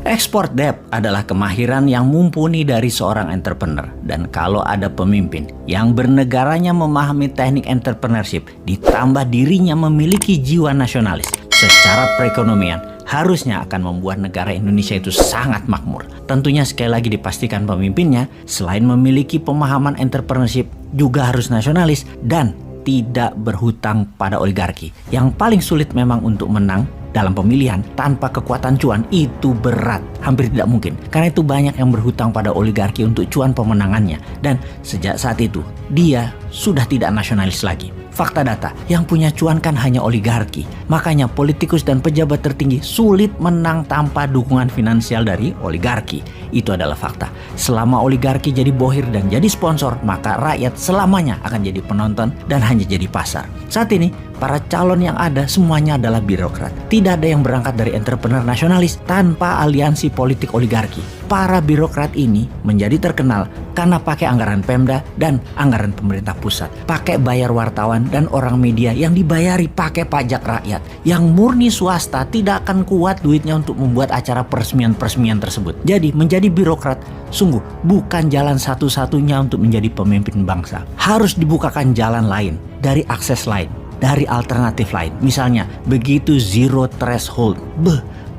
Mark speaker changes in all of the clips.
Speaker 1: Export debt adalah kemahiran yang mumpuni dari seorang entrepreneur. Dan kalau ada pemimpin yang bernegaranya memahami teknik entrepreneurship, ditambah dirinya memiliki jiwa nasionalis, secara perekonomian harusnya akan membuat negara Indonesia itu sangat makmur. Tentunya sekali lagi dipastikan pemimpinnya selain memiliki pemahaman entrepreneurship juga harus nasionalis dan tidak berhutang pada oligarki. Yang paling sulit memang untuk menang dalam pemilihan tanpa kekuatan cuan itu berat, hampir tidak mungkin. Karena itu banyak yang berhutang pada oligarki untuk cuan pemenangannya. Dan sejak saat itu dia sudah tidak nasionalis lagi. Fakta data, yang punya cuan kan hanya oligarki. Makanya politikus dan pejabat tertinggi sulit menang tanpa dukungan finansial dari oligarki. Itu adalah fakta. Selama oligarki jadi bohir dan jadi sponsor, maka rakyat selamanya akan jadi penonton dan hanya jadi pasar. Saat ini, para calon yang ada semuanya adalah birokrat. Tidak ada yang berangkat dari entrepreneur nasionalis tanpa aliansi politik oligarki. Para birokrat ini menjadi terkenal karena pakai anggaran Pemda dan anggaran pemerintah pusat. Pakai bayar wartawan dan orang media yang dibayari pakai pajak rakyat. Yang murni swasta tidak akan kuat duitnya untuk membuat acara peresmian-peresmian tersebut. Jadi menjadi birokrat sungguh bukan jalan satu-satunya untuk menjadi pemimpin bangsa. Harus dibukakan jalan lain, dari akses lain, dari alternatif lain. Misalnya begitu zero threshold,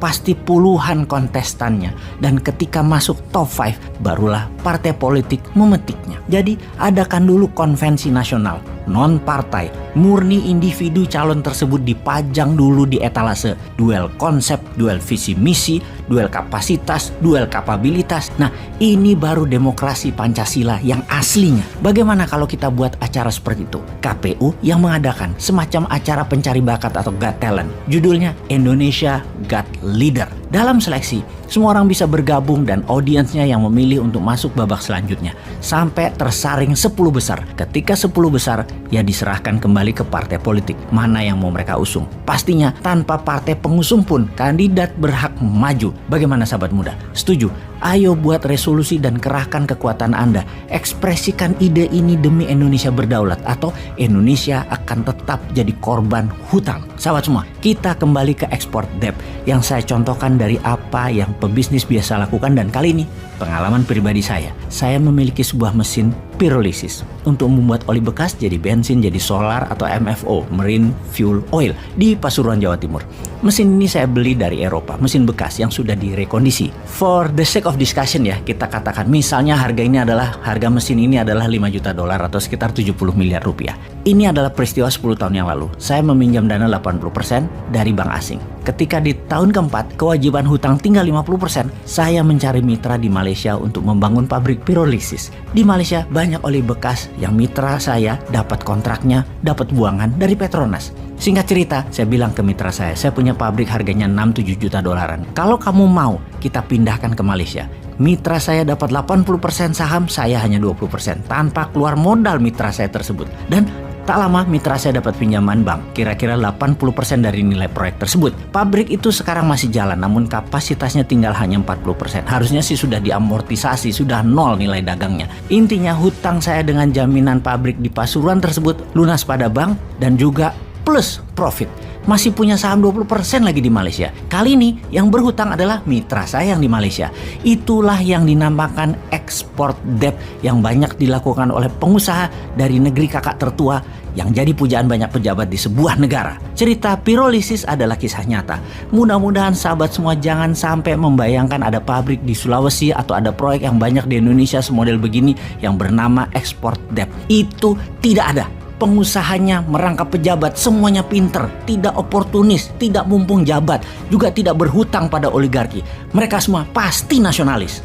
Speaker 1: pasti puluhan kontestannya, dan ketika masuk top 5 barulah partai politik memetiknya. Jadi adakan dulu konvensi nasional, non partai, murni individu calon tersebut dipajang dulu di etalase, duel konsep, duel visi misi, duel kapasitas, duel kapabilitas. Nah, ini baru demokrasi Pancasila yang aslinya. Bagaimana kalau kita buat acara seperti itu? KPU yang mengadakan semacam acara pencari bakat atau Got Talent. Judulnya Indonesia Got Leader. Dalam seleksi, semua orang bisa bergabung dan audiensnya yang memilih untuk masuk babak selanjutnya. Sampai tersaring 10 besar. Ketika 10 besar, ya diserahkan kembali ke partai politik. Mana yang mau mereka usung. Pastinya tanpa partai pengusung pun, kandidat berhak maju. Bagaimana sahabat muda? Setuju? Ayo buat resolusi dan kerahkan kekuatan Anda. Ekspresikan ide ini demi Indonesia berdaulat, atau Indonesia akan tetap jadi korban hutang. Sahabat semua, kita kembali ke export debt yang saya contohkan dari apa yang pebisnis biasa lakukan, dan kali ini pengalaman pribadi saya. Saya memiliki sebuah mesin pirolisis untuk membuat oli bekas jadi bensin, jadi solar atau MFO, Marine Fuel Oil, di Pasuruan, Jawa Timur. Mesin ini saya beli dari Eropa, mesin bekas yang sudah direkondisi. For the sake of discussion ya, kita katakan misalnya harga mesin ini adalah 5 juta dolar atau sekitar 70 miliar rupiah. Ini adalah peristiwa 10 tahun yang lalu. Saya meminjam dana 80% dari bank asing. Ketika di tahun keempat, kewajiban hutang tinggal 50%, saya mencari mitra di Malaysia untuk membangun pabrik pirolisis. Di Malaysia banyak oli bekas yang mitra saya dapat kontraknya, dapat buangan dari Petronas. Singkat cerita, saya bilang ke mitra saya punya pabrik harganya 6-7 juta dolaran. Kalau kamu mau, kita pindahkan ke Malaysia. Mitra saya dapat 80% saham, saya hanya 20%. Tanpa keluar modal mitra saya tersebut. Dan tak lama mitra saya dapat pinjaman bank, kira-kira 80% dari nilai proyek tersebut. Pabrik itu sekarang masih jalan, namun kapasitasnya tinggal hanya 40%. Harusnya sih sudah diamortisasi, sudah nol nilai dagangnya. Intinya hutang saya dengan jaminan pabrik di Pasuruan tersebut lunas pada bank dan juga plus profit. Masih punya saham 20% lagi di Malaysia. Kali ini yang berhutang adalah mitra saya yang di Malaysia. Itulah yang dinamakan export debt yang banyak dilakukan oleh pengusaha dari negeri kakak tertua yang jadi pujaan banyak pejabat di sebuah negara. Cerita pirolisis adalah kisah nyata. Mudah-mudahan sahabat semua jangan sampai membayangkan ada pabrik di Sulawesi atau ada proyek yang banyak di Indonesia semodel begini yang bernama export debt. Itu tidak ada. Pengusahanya merangkap pejabat, semuanya pinter, tidak oportunis, tidak mumpung jabat, juga tidak berhutang pada oligarki. Mereka semua pasti nasionalis.